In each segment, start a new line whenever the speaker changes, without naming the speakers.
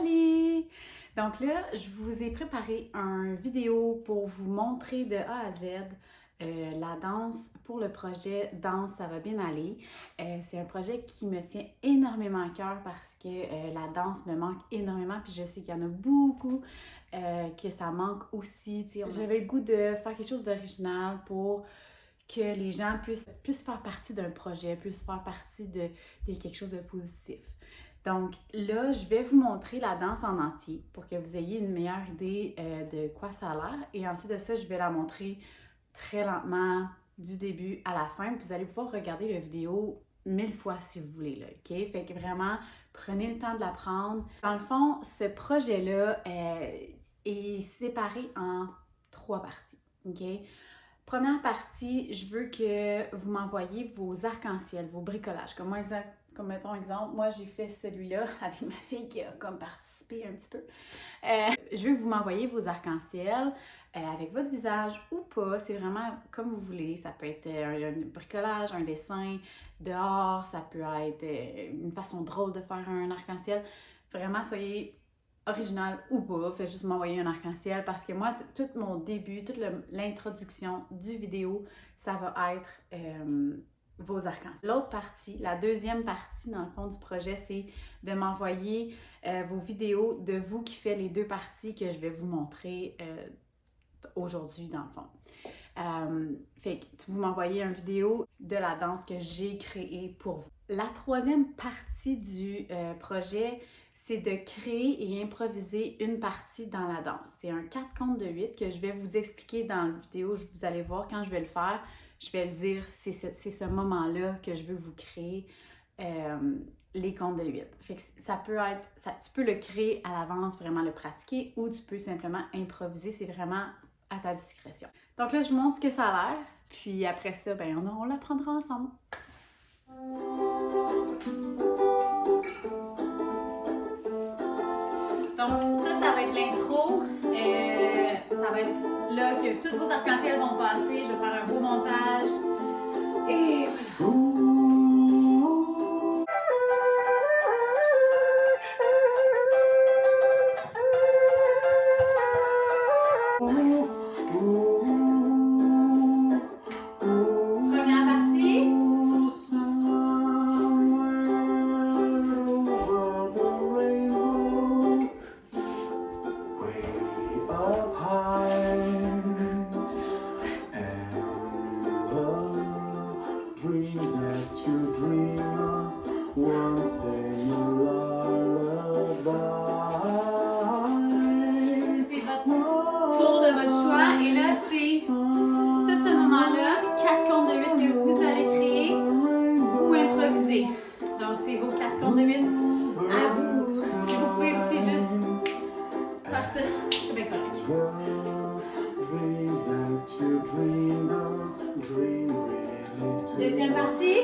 Salut! Donc là, je vous ai préparé une vidéo pour vous montrer de A à Z la danse pour le projet Danse, ça va bien aller. C'est un projet qui me tient énormément à cœur parce que la danse me manque énormément, puis je sais qu'il y en a beaucoup que ça manque aussi. J'avais le goût de faire quelque chose d'original pour que les gens puissent faire partie d'un projet, puissent faire partie de quelque chose de positif. Donc là, je vais vous montrer la danse en entier pour que vous ayez une meilleure idée de quoi ça a l'air. Et ensuite de ça, je vais la montrer très lentement du début à la fin. Puis vous allez pouvoir regarder la vidéo 1000 fois si vous voulez, là, OK? Fait que vraiment, prenez le temps de l'apprendre. Dans le fond, ce projet-là est séparé en 3 parties, OK? Première partie, je veux que vous m'envoyiez vos arcs-en-ciel, vos bricolages. Comme mettons exemple, moi j'ai fait celui-là avec ma fille qui a comme participé un petit peu. Je veux que vous m'envoyiez vos arcs-en-ciel avec votre visage ou pas, c'est vraiment comme vous voulez. Ça peut être un bricolage, un dessin dehors, ça peut être une façon drôle de faire un arc-en-ciel. Vraiment, soyez original ou pas, faites juste m'envoyer un arc-en-ciel parce que moi, tout mon début, toute l'introduction du vidéo, ça va être vos arcs-en-ciel. L'autre partie, la deuxième partie dans le fond du projet, c'est de m'envoyer vos vidéos de vous qui faites les 2 parties que je vais vous montrer aujourd'hui dans le fond. Fait que vous m'envoyez une vidéo de la danse que j'ai créée pour vous. La troisième partie du projet, c'est de créer et improviser une partie dans la danse. C'est un 4 comptes de 8 que je vais vous expliquer dans la vidéo. Vous allez voir quand je vais le faire, je vais le dire, c'est ce moment-là que je veux vous créer les comptes de 8. Fait que ça peut être, tu peux le créer à l'avance, vraiment le pratiquer, ou tu peux simplement improviser, c'est vraiment à ta discrétion. Donc là, je vous montre ce que ça a l'air, puis après ça, ben on l'apprendra ensemble. Donc ça va être l'intro. Ça va être là que tous vos arcs-en-ciel vont passer. Je vais faire un beau montage. Et voilà. Deuxième partie.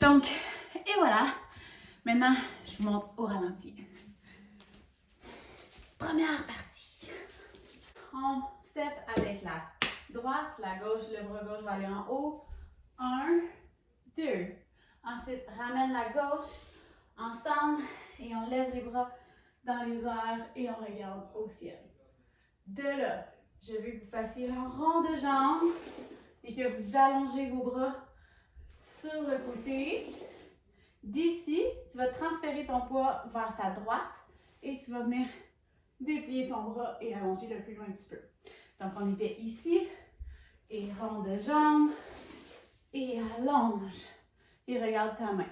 Donc, et voilà. Maintenant, je vous montre au ralenti. Première partie. On step avec la droite, la gauche, le bras gauche va aller en haut. 1, 2. Ensuite, ramène la gauche ensemble et on lève les bras dans les airs et on regarde au ciel. De là, je veux que vous fassiez un rond de jambes et que vous allongez vos bras sur le côté. D'ici, tu vas transférer ton poids vers ta droite et tu vas venir déplier ton bras et allonger le plus loin que tu peux. Donc, on était ici et rond de jambes et allonge et regarde ta main.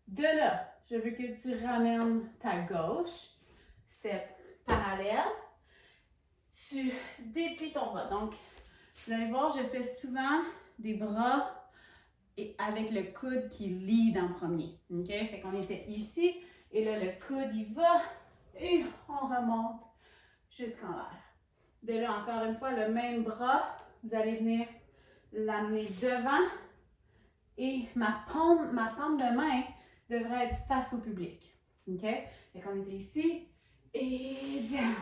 De là, je veux que tu ramènes ta gauche, step parallèle. Tu déplies ton bras. Donc, vous allez voir, je fais souvent des bras et avec le coude qui lead en premier. OK? Fait qu'on était ici et là, le coude, il va et on remonte jusqu'en l'air. De là, encore une fois, le même bras, vous allez venir l'amener devant et ma paume de main devrait être face au public. OK? Fait qu'on était ici et down.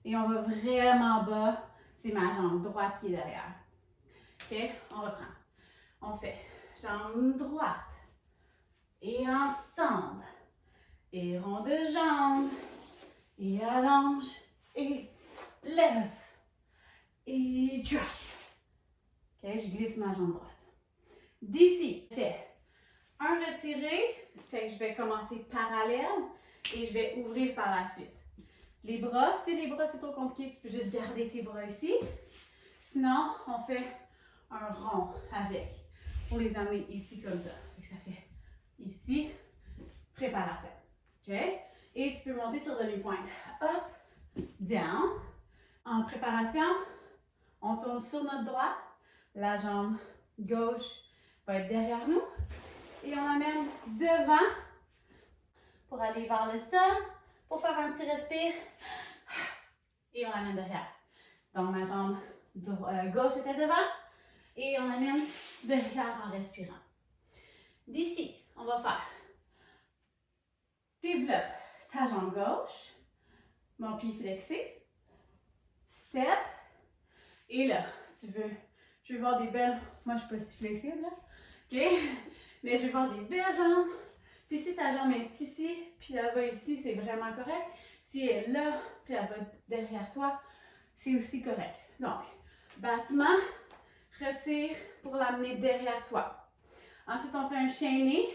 Et on va vraiment bas. C'est ma jambe droite qui est derrière. OK? On reprend. On fait jambe droite et ensemble. Et rond de jambe. Et allonge. Et lève. Et drop. OK? Je glisse ma jambe droite. D'ici, fait un retiré. Fait que je vais commencer parallèle et je vais ouvrir par la suite. Les bras, si les bras c'est trop compliqué, tu peux juste garder tes bras ici. Sinon, on fait un rond avec pour les amener ici comme ça. Fait que ça fait ici, préparation. OK? Et tu peux monter sur demi-pointe. Up, down. En préparation, on tourne sur notre droite. La jambe gauche va être derrière nous. Et on amène devant pour aller vers le sol, pour faire un petit respire. Et on amène derrière. Donc ma jambe gauche était devant. Et on amène derrière en respirant. D'ici, on va faire. Développe ta jambe gauche. Mon pied flexé. Step. Et là, je veux voir des belles. Moi, je ne suis pas si flexible, là. OK? Mais je veux voir des belles jambes. Puis si ta jambe est ici, puis elle va ici, c'est vraiment correct. Si elle est là, puis elle va derrière toi, c'est aussi correct. Donc, battement, retire pour l'amener derrière toi. Ensuite, on fait un chaîné.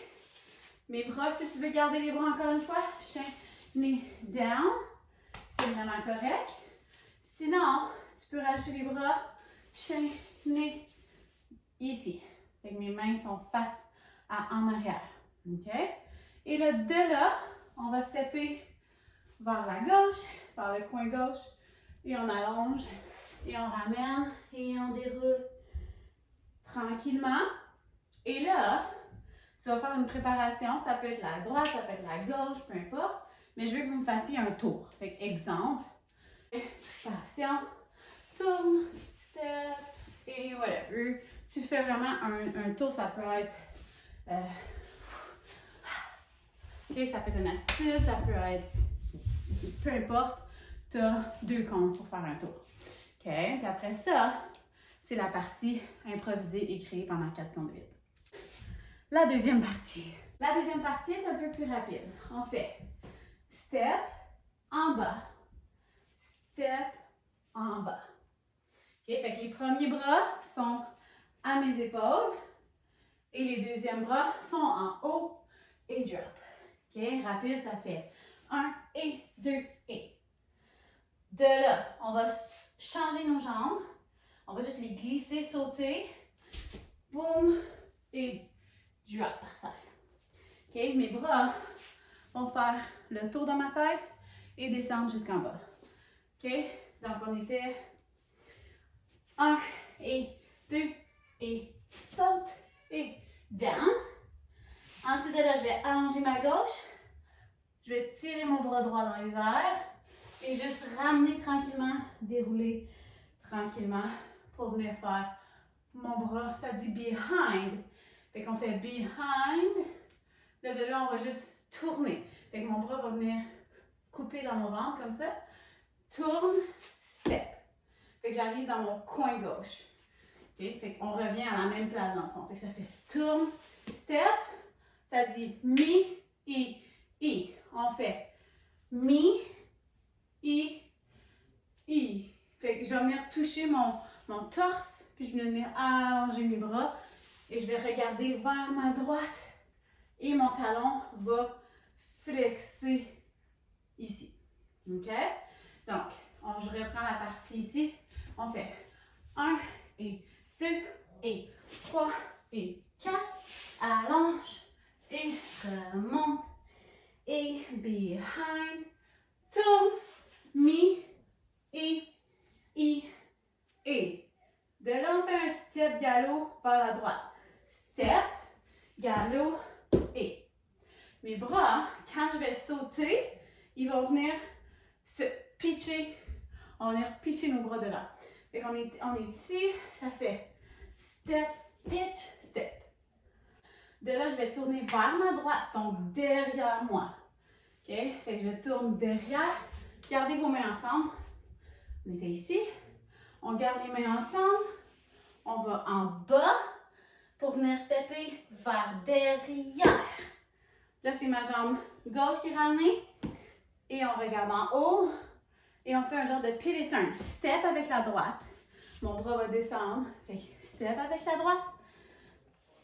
Mes bras, si tu veux garder les bras encore une fois, chaîné down. C'est vraiment correct. Sinon, tu peux rajouter les bras, chaîné ici. Fait que mes mains sont face en arrière. OK? Et là, de là, on va stepper vers la gauche, vers le coin gauche. Et on allonge, et on ramène, et on déroule tranquillement. Et là, tu vas faire une préparation. Ça peut être la droite, ça peut être la gauche, peu importe. Mais je veux que vous me fassiez un tour. Fait que, exemple, préparation, tourne, step, et whatever. Tu fais vraiment un tour, ça peut être... OK, ça peut être une attitude, ça peut être... Peu importe, tu as 2 comptes pour faire un tour. OK, puis après ça, c'est la partie improvisée et créée pendant 4 conduites. La deuxième partie. La deuxième partie est un peu plus rapide. On fait step en bas, step en bas. OK, fait que les premiers bras sont à mes épaules et les deuxièmes bras sont en haut et drop. OK, rapide, ça fait 1 et 2 et. De là, on va changer nos jambes. On va juste les glisser, sauter. Boum et drop par terre. OK, mes bras vont faire le tour de ma tête et descendre jusqu'en bas. OK, donc on était 1 et 2 et saute et down. Ensuite de là, je vais allonger ma gauche. Je vais tirer mon bras droit dans les airs et juste ramener tranquillement, dérouler tranquillement pour venir faire mon bras. Ça dit behind. Fait qu'on fait behind. Là, de là, on va juste tourner. Fait que mon bras va venir couper dans mon ventre comme ça. Tourne, step. Fait que j'arrive dans mon coin gauche. Okay? Fait qu'on revient à la même place dans le fond. Fait que ça fait tourne, step. Ça dit mi, i. On fait mi, i. Fait que je vais venir toucher mon torse. Puis je vais venir allonger mes bras. Et je vais regarder vers ma droite. Et mon talon va flexer ici. OK? Donc, je reprends la partie ici. On fait 1 et 2 et 3 et 4. Allonge et remonte et behind. Tourne, mi, i. De là, on fait un step galop vers la droite. Step, galop et. Mes bras, quand je vais sauter, il va venir se pitcher. On va venir pitcher nos bras devant. Fait qu'on est ici, ça fait step, pitch, step. De là, je vais tourner vers ma droite, donc derrière moi. OK? Fait que je tourne derrière. Gardez vos mains ensemble. On était ici. On garde les mains ensemble. On va en bas pour venir stepper vers derrière. Là, c'est ma jambe gauche qui est ramenée. Et on regarde en haut. Et on fait un genre de pivot turn. Step avec la droite. Mon bras va descendre. Fait que step avec la droite.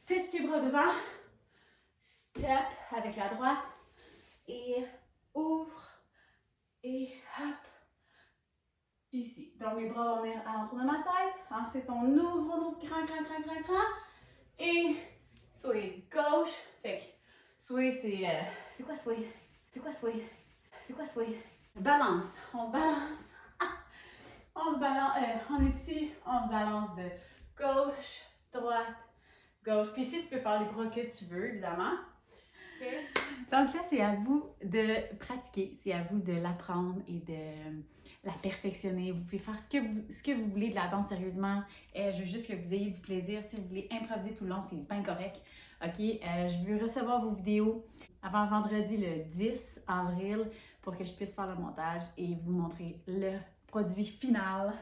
Pitch tes bras devant. Step avec la droite. Et ouvre. Et hop. Ici. Donc, mes bras vont venir à l'entour de ma tête. Ensuite, on ouvre grand. Et sway gauche. Fait que sway, c'est quoi sway? C'est quoi sway? C'est quoi sway? Balance. On se balance. On se balance. On est ici. On se balance de gauche, droite, gauche. Puis ici, tu peux faire les bras que tu veux, évidemment. Okay. Donc là, c'est à vous de pratiquer. C'est à vous de l'apprendre et de la perfectionner. Vous pouvez faire ce que vous voulez de la danse, sérieusement. Je veux juste que vous ayez du plaisir. Si vous voulez improviser tout le long, c'est bien correct. OK? Je veux recevoir vos vidéos avant vendredi le 10 avril pour que je puisse faire le montage et vous montrer le produit final.